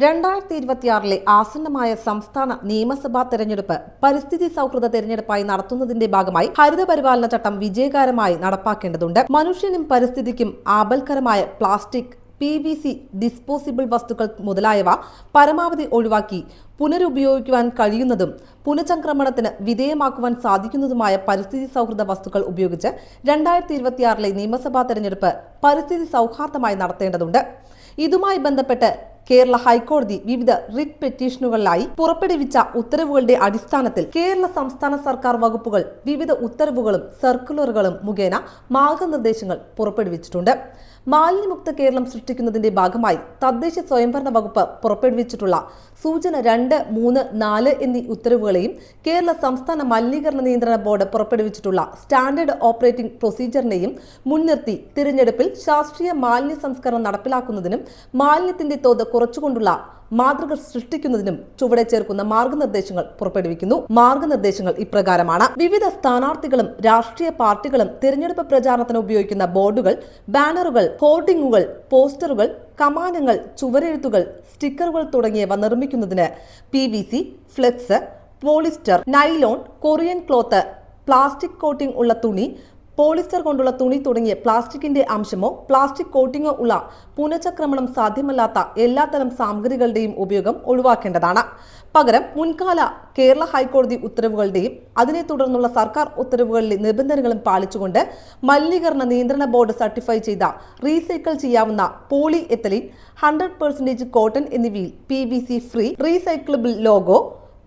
2026 ആസന്നമായ സംസ്ഥാന നിയമസഭാ തെരഞ്ഞെടുപ്പ് പരിസ്ഥിതി സൗഹൃദ തെരഞ്ഞെടുപ്പായി നടത്തുന്നതിന്റെ ഭാഗമായി ഹരിത പരിപാലന ചട്ടം വിജയകരമായി നടപ്പാക്കേണ്ടതുണ്ട്. മനുഷ്യനും പരിസ്ഥിതിക്കും ആപൽക്കരമായ പ്ലാസ്റ്റിക്, PVC, ഡിസ്പോസിബിൾ വസ്തുക്കൾ മുതലായവ പരമാവധി ഒഴിവാക്കി പുനരുപയോഗിക്കുവാൻ കഴിയുന്നതും പുനഃചംക്രമണത്തിന് വിധേയമാക്കുവാൻ സാധിക്കുന്നതുമായ പരിസ്ഥിതി സൗഹൃദ വസ്തുക്കൾ ഉപയോഗിച്ച് 2026 നിയമസഭാ തെരഞ്ഞെടുപ്പ് പരിസ്ഥിതി സൗഹാർദ്ദമായി നടത്തേണ്ടതുണ്ട്. ഇതുമായി ബന്ധപ്പെട്ട് കേരള ഹൈക്കോടതി വിവിധ റിറ്റ് പെറ്റീഷനുകളിലായി പുറപ്പെടുവിച്ച ഉത്തരവുകളുടെ അടിസ്ഥാനത്തിൽ കേരള സംസ്ഥാന സർക്കാർ വകുപ്പുകൾ വിവിധ ഉത്തരവുകളും സർക്കുലറുകളും മുഖേന മാർഗനിർദ്ദേശങ്ങൾ പുറപ്പെടുവിച്ചിട്ടുണ്ട്. മാലിന്യമുക്ത കേരളം സൃഷ്ടിക്കുന്നതിന്റെ ഭാഗമായി തദ്ദേശ സ്വയംഭരണ വകുപ്പ് പുറപ്പെടുവിച്ചിട്ടുള്ള സൂചന 2, 3, 4 എന്നീ ഉത്തരവുകളെയും കേരള സംസ്ഥാന മലിനീകരണ നിയന്ത്രണ ബോർഡ് പുറപ്പെടുവിച്ചിട്ടുള്ള സ്റ്റാൻഡേർഡ് ഓപ്പറേറ്റിംഗ് പ്രൊസീജിയറിനെയും മുൻനിർത്തി തിരഞ്ഞെടുപ്പിൽ ശാസ്ത്രീയ മാലിന്യ സംസ്കരണം നടപ്പിലാക്കുന്നതിനും മാലിന്യത്തിന്റെ തോത് കുറച്ചുകൊണ്ടുള്ള മാതൃക സൃഷ്ടിക്കുന്നതിനും ചുവടെ ചേർക്കുന്ന മാർഗനിർദ്ദേശങ്ങൾ പുറപ്പെടുവിക്കുന്നു. മാർഗനിർദ്ദേശങ്ങൾ ഇപ്രകാരമാണ്: വിവിധ സ്ഥാനാർത്ഥികളും രാഷ്ട്രീയ പാർട്ടികളും തിരഞ്ഞെടുപ്പ് പ്രചാരണത്തിന് ഉപയോഗിക്കുന്ന ബോർഡുകൾ, ബാനറുകൾ, ഹോർഡിംഗുകൾ, പോസ്റ്ററുകൾ, കമാനങ്ങൾ, ചുവരെഴുത്തുകൾ, സ്റ്റിക്കറുകൾ തുടങ്ങിയവ നിർമ്മിക്കുന്നതിന് PVC, flex, polyester, nylon, Korean cloth, plastic coating ഉള്ള തുണി, പോളിസ്റ്റർ കൊണ്ടുള്ള തുണി തുടങ്ങിയ പ്ലാസ്റ്റിക്കിന്റെ അംശമോ പ്ലാസ്റ്റിക് കോട്ടിങ്ങോ ഉള്ള പുനഃചക്രമണം സാധ്യമല്ലാത്ത എല്ലാത്തരം സാമഗ്രികളുടെയും ഉപയോഗം ഒഴിവാക്കേണ്ടതാണ്. പകരം മുൻകാല കേരള ഹൈക്കോടതി ഉത്തരവുകളുടെയും അതിനെ തുടർന്നുള്ള സർക്കാർ ഉത്തരവുകളിലെ നിബന്ധനകളും പാലിച്ചുകൊണ്ട് മലിനീകരണ നിയന്ത്രണ ബോർഡ് സർട്ടിഫൈ ചെയ്ത റീസൈക്കിൾ ചെയ്യാവുന്ന പോളി എത്തലീൻ, 100% കോട്ടൺ എന്നിവയിൽ PVC free, recyclable logo,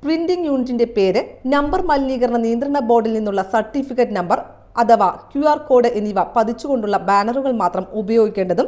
printing യൂണിറ്റിന്റെ പേര്, നമ്പർ, മലിനീകരണ നിയന്ത്രണ ബോർഡിൽ നിന്നുള്ള സർട്ടിഫിക്കറ്റ് നമ്പർ അഥവാ QR കോഡ് എന്നിവ പതിച്ചുകൊണ്ടുള്ള ബാനറുകൾ മാത്രം ഉപയോഗിക്കേണ്ടതും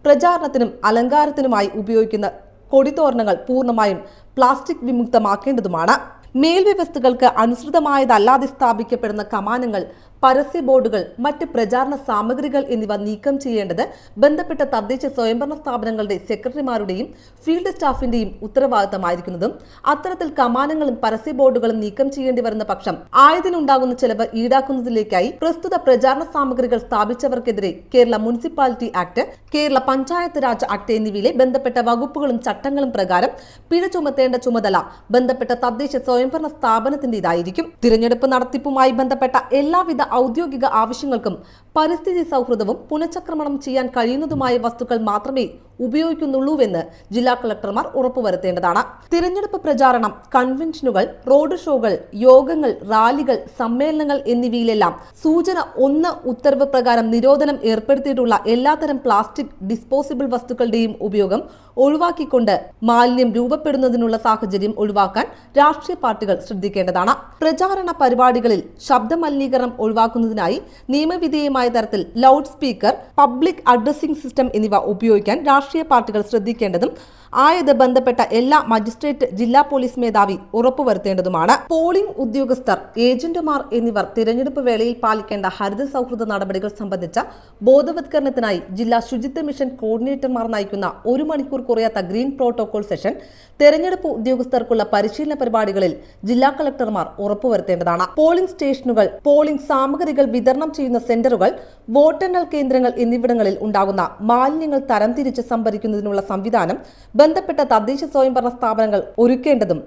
പ്രചാരണത്തിനും അലങ്കാരത്തിനുമായി ഉപയോഗിക്കുന്ന കൊടിതോരണങ്ങൾ പൂർണ്ണമായും പ്ലാസ്റ്റിക് വിമുക്തമാക്കേണ്ടതുമാണ്. മേൽവ്യവസ്ഥകൾക്ക് അനുസൃതമായതല്ലാതെ സ്ഥാപിക്കപ്പെടുന്ന കമാനങ്ങൾ, പരസ്യ ബോർഡുകൾ, മറ്റ് പ്രചാരണ സാമഗ്രികൾ എന്നിവ നീക്കം ചെയ്യേണ്ടത് ബന്ധപ്പെട്ട തദ്ദേശ സ്വയംഭരണ സ്ഥാപനങ്ങളുടെ സെക്രട്ടറിമാരുടെയും ഫീൽഡ് സ്റ്റാഫിന്റെയും ഉത്തരവാദിത്തമായിരിക്കുന്നതും അത്തരത്തിൽ കമാനങ്ങളും പരസ്യ ബോർഡുകളും നീക്കം ചെയ്യേണ്ടി വരുന്ന പക്ഷം ആയതിനുണ്ടാകുന്ന ചെലവ് ഈടാക്കുന്നതിലേക്കായി പ്രസ്തുത പ്രചാരണ സാമഗ്രികൾ സ്ഥാപിച്ചവർക്കെതിരെ Kerala municipality act, Kerala panchayat Raj act എന്നിവയിലെ ബന്ധപ്പെട്ട വകുപ്പുകളും ചട്ടങ്ങളും പ്രകാരം പിഴ ചുമത്തേണ്ട ചുമതല ബന്ധപ്പെട്ട തദ്ദേശ സ്വയംഭരണ സ്ഥാപനത്തിന്റേതായിരിക്കും. തിരഞ്ഞെടുപ്പ് നടത്തിപ്പുമായി ബന്ധപ്പെട്ട എല്ലാവിധ ഔദ്യോഗിക ആവശ്യങ്ങൾക്കും പരിസ്ഥിതി സൗഹൃദവും പുനഃചക്രമണം ചെയ്യാൻ കഴിയുന്നതുമായ വസ്തുക്കൾ മാത്രമേ ഉപയോഗിക്കുന്നുള്ളൂവെന്ന് ജില്ലാ കളക്ടർമാർ ഉറപ്പുവരുത്തേണ്ടതാണ്. തിരഞ്ഞെടുപ്പ് പ്രചാരണം, കൺവെൻഷനുകൾ, റോഡ് ഷോകൾ, യോഗങ്ങൾ, റാലികൾ, സമ്മേളനങ്ങൾ എന്നിവയിലെല്ലാം സൂചന 1 ഉത്തരവ് പ്രകാരം നിരോധനം ഏർപ്പെടുത്തിയിട്ടുള്ള എല്ലാത്തരം പ്ലാസ്റ്റിക്, ഡിസ്പോസിബിൾ വസ്തുക്കളുടെയും ഉപയോഗം ഒഴിവാക്കിക്കൊണ്ട് മാലിന്യം രൂപപ്പെടുന്നതിനുള്ള സാഹചര്യം ഒഴിവാക്കാൻ രാഷ്ട്രീയ പാർട്ടികൾ ശ്രദ്ധിക്കേണ്ടതാണ്. പ്രചാരണ പരിപാടികളിൽ ശബ്ദ മലിനീകരണം ഒഴിവാക്കുന്നതിനായി നിയമവിധേയമായ തരത്തിൽ loud speaker, public addressing system എന്നിവ ഉപയോഗിക്കാൻ രാഷ്ട്രീയ പാർട്ടികൾ ശ്രദ്ധിക്കേണ്ടതും ആയത് ബന്ധപ്പെട്ട എല്ലാ മജിസ്ട്രേറ്റ്, ജില്ലാ പോലീസ് മേധാവി ഉറപ്പുവരുത്തേണ്ടതുമാണ്. പോളിംഗ് ഉദ്യോഗസ്ഥർ, ഏജന്റുമാർ എന്നിവർ തിരഞ്ഞെടുപ്പ് വേളയിൽ പാലിക്കേണ്ട ഹരിത സൗഹൃദ നടപടികൾ സംബന്ധിച്ച ബോധവത്കരണത്തിനായി ജില്ലാ ശുചിത്വ മിഷൻ കോർഡിനേറ്റർമാർ നയിക്കുന്ന 1 മണിക്കൂർ കുറയാത്ത ഗ്രീൻ പ്രോട്ടോകോൾ സെഷൻ തെരഞ്ഞെടുപ്പ് ഉദ്യോഗസ്ഥർക്കുള്ള പരിശീലന പരിപാടികളിൽ ജില്ലാ കളക്ടർമാർ ഉറപ്പുവരുത്തേണ്ടതാണ്. പോളിംഗ് സ്റ്റേഷനുകൾ, പോളിംഗ് സാമഗ്രികൾ വിതരണം ചെയ്യുന്ന സെന്ററുകൾ, വോട്ടെണ്ണൽ കേന്ദ്രങ്ങൾ എന്നിവിടങ്ങളിൽ ഉണ്ടാകുന്ന മാലിന്യങ്ങൾ തരംതിരിച്ച് സംഭരിക്കുന്നതിനുള്ള സംവിധാനം ബന്ധപ്പെട്ട തദ്ദേശ സ്വയംഭരണ സ്ഥാപനങ്ങൾ ഒരുക്കേണ്ടതും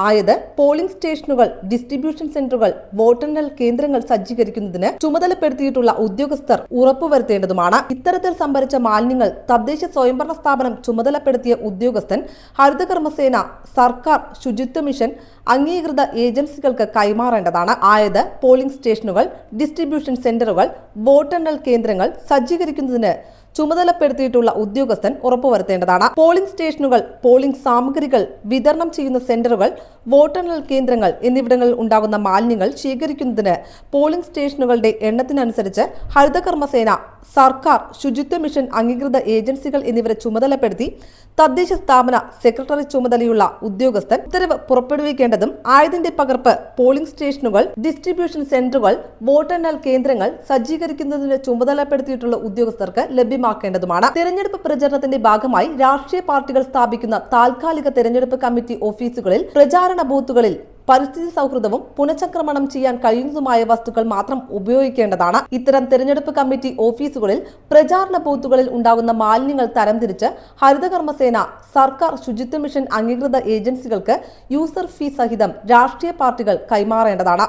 ആയത് പോളിംഗ് സ്റ്റേഷനുകൾ, ഡിസ്ട്രിബ്യൂഷൻ സെന്ററുകൾ, വോട്ടെണ്ണൽ കേന്ദ്രങ്ങൾ സജ്ജീകരിക്കുന്നതിന് ചുമതലപ്പെടുത്തിയിട്ടുള്ള ഉദ്യോഗസ്ഥർ ഉറപ്പുവരുത്തേണ്ടതുമാണ്. ഇത്തരത്തിൽ സംഭരിച്ച മാലിന്യങ്ങൾ തദ്ദേശ സ്വയംഭരണ സ്ഥാപനം ചുമതലപ്പെടുത്തിയ ഉദ്യോഗസ്ഥൻ ഹരിതകർമ്മസേന, സർക്കാർ, ശുചിത്വ മിഷൻ അംഗീകൃത ഏജൻസികൾക്ക് കൈമാറേണ്ടതാണ്. ആയത് പോളിംഗ് സ്റ്റേഷനുകൾ, ഡിസ്ട്രിബ്യൂഷൻ സെന്ററുകൾ, വോട്ടെണ്ണൽ കേന്ദ്രങ്ങൾ സജ്ജീകരിക്കുന്നതിന് ചുമതലപ്പെടുത്തിയിട്ടുള്ള ഉദ്യോഗസ്ഥൻ ഉറപ്പുവരുത്തേണ്ടതാണ്. പോളിംഗ് സ്റ്റേഷനുകൾ, പോളിംഗ് സാമഗ്രികൾ വിതരണം ചെയ്യുന്ന സെന്ററുകൾ, വോട്ടെണ്ണൽ കേന്ദ്രങ്ങൾ എന്നിവിടങ്ങളിൽ ഉണ്ടാകുന്ന മാലിന്യങ്ങൾ ശേഖരിക്കുന്നതിന് പോളിംഗ് സ്റ്റേഷനുകളുടെ എണ്ണത്തിനനുസരിച്ച് ഹരിതകർമ്മസേന, സർക്കാർ, ശുചിത്വ മിഷൻ അംഗീകൃത ഏജൻസികൾ എന്നിവരെ ചുമതലപ്പെടുത്തി തദ്ദേശ സ്ഥാപന സെക്രട്ടറി ചുമതലയുള്ള ഉദ്യോഗസ്ഥൻ ഉത്തരവ് പുറപ്പെടുവിക്കേണ്ടതും ആയതിന്റെ പകർപ്പ് പോളിംഗ് സ്റ്റേഷനുകൾ, ഡിസ്ട്രിബ്യൂഷൻ സെന്ററുകൾ, വോട്ടെണ്ണൽ കേന്ദ്രങ്ങൾ സജ്ജീകരിക്കുന്നതിന് ചുമതലപ്പെടുത്തിയിട്ടുള്ള ഉദ്യോഗസ്ഥർക്ക് ലഭ്യമാക്കേണ്ടതുമാണ്. തെരഞ്ഞെടുപ്പ് പ്രചരണത്തിന്റെ ഭാഗമായി രാഷ്ട്രീയ പാർട്ടികൾ സ്ഥാപിക്കുന്ന താൽക്കാലിക തെരഞ്ഞെടുപ്പ് കമ്മിറ്റി ഓഫീസുകളിൽ, പ്രചാരണ ബൂത്തുകളിൽ പരിസ്ഥിതി സൗഹൃദവും പുനഃചക്രമണം ചെയ്യാൻ കഴിയുന്നതുമായ വസ്തുക്കൾ മാത്രം ഉപയോഗിക്കേണ്ടതാണ്. ഇത്തരം തെരഞ്ഞെടുപ്പ് കമ്മിറ്റി ഓഫീസുകളിൽ, പ്രചാരണ ബൂത്തുകളിൽ ഉണ്ടാകുന്ന മാലിന്യങ്ങൾ തരംതിരിച്ച് ഹരിതകർമ്മസേന, സർക്കാർ ശുചിത്വ മിഷൻ അംഗീകൃത ഏജൻസികൾക്ക് യൂസർ ഫീ സഹിതം രാഷ്ട്രീയ പാർട്ടികൾ കൈമാറേണ്ടതാണ്.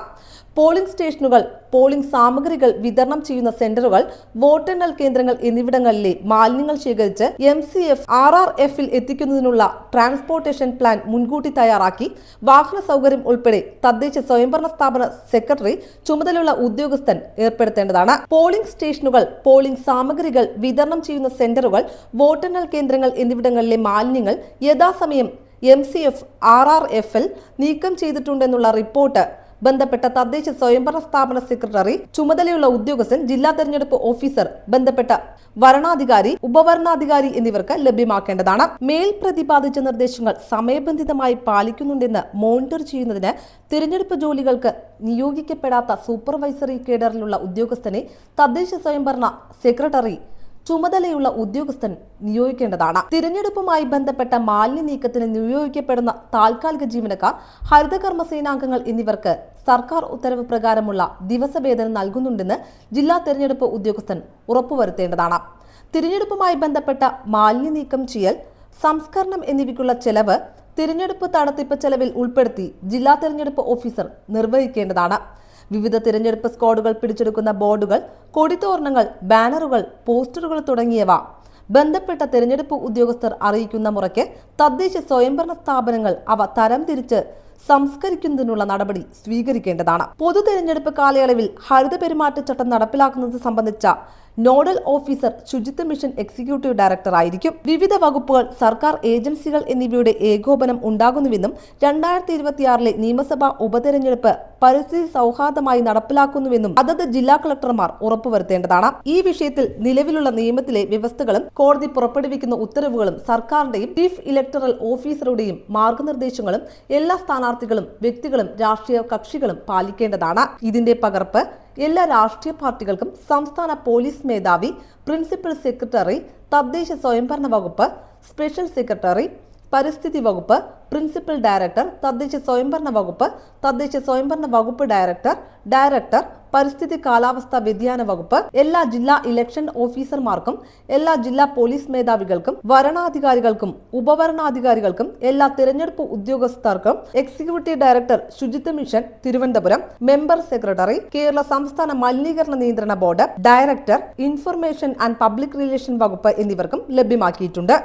പോളിംഗ് സ്റ്റേഷനുകൾ, പോളിംഗ് സാമഗ്രികൾ വിതരണം ചെയ്യുന്ന സെന്ററുകൾ, വോട്ടെണ്ണൽ കേന്ദ്രങ്ങൾ എന്നിവിടങ്ങളിലെ മാലിന്യങ്ങൾ ശേഖരിച്ച് MCF RRFൽ എത്തിക്കുന്നതിനുള്ള ട്രാൻസ്പോർട്ടേഷൻ പ്ലാൻ മുൻകൂട്ടി തയ്യാറാക്കി വാഹന സൗകര്യം ഉൾപ്പെടെ തദ്ദേശ സ്വയംഭരണ സ്ഥാപന സെക്രട്ടറി ചുമതലയുള്ള ഉദ്യോഗസ്ഥൻ ഏർപ്പെടുത്തേണ്ടതാണ്. പോളിംഗ് സ്റ്റേഷനുകൾ, പോളിംഗ് സാമഗ്രികൾ വിതരണം ചെയ്യുന്ന സെന്ററുകൾ, വോട്ടെണ്ണൽ കേന്ദ്രങ്ങൾ എന്നിവിടങ്ങളിലെ മാലിന്യങ്ങൾ യഥാസമയം MCF RRFൽ നീക്കം ചെയ്തിട്ടുണ്ടെന്നുള്ള റിപ്പോർട്ട് ബന്ധപ്പെട്ട തദ്ദേശ സ്വയംഭരണ സ്ഥാപന സെക്രട്ടറി ചുമതലയുള്ള ഉദ്യോഗസ്ഥൻ, ജില്ലാ തെരഞ്ഞെടുപ്പ് ഓഫീസർ, ബന്ധപ്പെട്ട വരണാധികാരി, ഉപവരണാധികാരി എന്നിവർക്ക് ലഭ്യമാക്കേണ്ടതാണ്. മേൽ പ്രതിപാദിച്ച നിർദ്ദേശങ്ങൾ സമയബന്ധിതമായി പാലിക്കുന്നുണ്ടെന്ന് മോണിറ്റർ ചെയ്യുന്നതിന് തിരഞ്ഞെടുപ്പ് ജോലികൾക്ക് നിയോഗിക്കപ്പെടാത്ത സൂപ്പർവൈസറി കേഡറിലുള്ള ഉദ്യോഗസ്ഥനെ തദ്ദേശ സ്വയംഭരണ സെക്രട്ടറി ചുമതലയുള്ള ഉദ്യോഗസ്ഥൻ നിയോഗിക്കേണ്ടതാണ്. തിരഞ്ഞെടുപ്പുമായി ബന്ധപ്പെട്ട മാലിന്യ നീക്കത്തിന് നിയോഗിക്കപ്പെടുന്ന താൽക്കാലിക ജീവനക്കാർ, ഹരിതകർമ്മസേനാംഗങ്ങൾ എന്നിവർക്ക് സർക്കാർ ഉത്തരവ് പ്രകാരമുള്ള ദിവസവേതനം നൽകുന്നുണ്ടെന്ന് ജില്ലാ തെരഞ്ഞെടുപ്പ് ഉദ്യോഗസ്ഥൻ ഉറപ്പുവരുത്തേണ്ടതാണ്. തിരഞ്ഞെടുപ്പുമായി ബന്ധപ്പെട്ട മാലിന്യ നീക്കം ചെയ്യൽ, സംസ്കരണം എന്നിവയ്ക്കുള്ള ചെലവ് തിരഞ്ഞെടുപ്പ് നടത്തിപ്പ് ചെലവിൽ ഉൾപ്പെടുത്തി ജില്ലാ തെരഞ്ഞെടുപ്പ് ഓഫീസർ നിർവഹിക്കേണ്ടതാണ്. വിവിധ തിരഞ്ഞെടുപ്പ് സ്ക്വാഡുകൾ പിടിച്ചെടുക്കുന്ന ബോർഡുകൾ, കൊടിത്തോരണങ്ങൾ, ബാനറുകൾ, പോസ്റ്ററുകൾ തുടങ്ങിയവ ബന്ധപ്പെട്ട തിരഞ്ഞെടുപ്പ് ഉദ്യോഗസ്ഥർ അറിയിക്കുന്ന മുറയ്ക്ക് തദ്ദേശ സ്വയംഭരണ സ്ഥാപനങ്ങൾ അവ തരംതിരിച്ച് സംസ്കരിക്കുന്നതിനുള്ള നടപടി സ്വീകരിക്കേണ്ടതാണ്. പൊതു തെരഞ്ഞെടുപ്പ് കാലയളവിൽ ഹരിത പെരുമാറ്റച്ചട്ടം നടപ്പിലാക്കുന്നത് സംബന്ധിച്ച നോഡൽ ഓഫീസർ ശുചിത്വ മിഷൻ എക്സിക്യൂട്ടീവ് ഡയറക്ടർ ആയിരിക്കും. വിവിധ വകുപ്പുകൾ, സർക്കാർ ഏജൻസികൾ എന്നിവയുടെ ഏകോപനം ഉണ്ടാകുന്നുവെന്നും 2026 നിയമസഭാ ഉപതെരഞ്ഞെടുപ്പ് പരിസ്ഥിതി സൗഹാർദ്ദമായി നടപ്പിലാക്കുന്നുവെന്നും അതത് ജില്ലാ കളക്ടർമാർ ഉറപ്പുവരുത്തേണ്ടതാണ്. ഈ വിഷയത്തിൽ നിലവിലുള്ള നിയമത്തിലെ വ്യവസ്ഥകളും കോടതി പുറപ്പെടുവിക്കുന്ന ഉത്തരവുകളും സർക്കാരിന്റെയും ചീഫ് ഇലക്ടറൽ ഓഫീസറുടെയും മാർഗനിർദ്ദേശങ്ങളും എല്ലാ സ്ഥാനാർത്ഥികളും, വ്യക്തികളും, രാഷ്ട്രീയ കക്ഷികളും പാലിക്കേണ്ടതാണ്. ഇതിന്റെ പകർപ്പ് എല്ലാ രാഷ്ട്രീയ പാർട്ടികൾക്കും സംസ്ഥാന പോലീസ് മേധാവി, പ്രിൻസിപ്പൽ സെക്രട്ടറി, തദ്ദേശ സ്വയംഭരണ വകുപ്പ് സ്പെഷ്യൽ സെക്രട്ടറി, പരിസ്ഥിതി വകുപ്പ് പ്രിൻസിപ്പൽ ഡയറക്ടർ, തദ്ദേശ സ്വയംഭരണ വകുപ്പ് ഡയറക്ടർ, പരിസ്ഥിതി കാലാവസ്ഥാ വ്യതിയാന വകുപ്പ്, എല്ലാ ജില്ലാ ഇലക്ഷൻ ഓഫീസർമാർക്കും, എല്ലാ ജില്ലാ പോലീസ് മേധാവികൾക്കും, വരണാധികാരികൾക്കും, ഉപവരണാധികാരികൾക്കും, എല്ലാ തിരഞ്ഞെടുപ്പ് ഉദ്യോഗസ്ഥർക്കും, എക്സിക്യൂട്ടീവ് ഡയറക്ടർ ശുചിത്വ mission Thiruvananthapuram, member secretary, Kerala സംസ്ഥാന മലിനീകരണ നിയന്ത്രണ board director, information and public relation വകുപ്പ് എന്നിവർക്കും ലഭ്യമാക്കിയിട്ടുണ്ട്.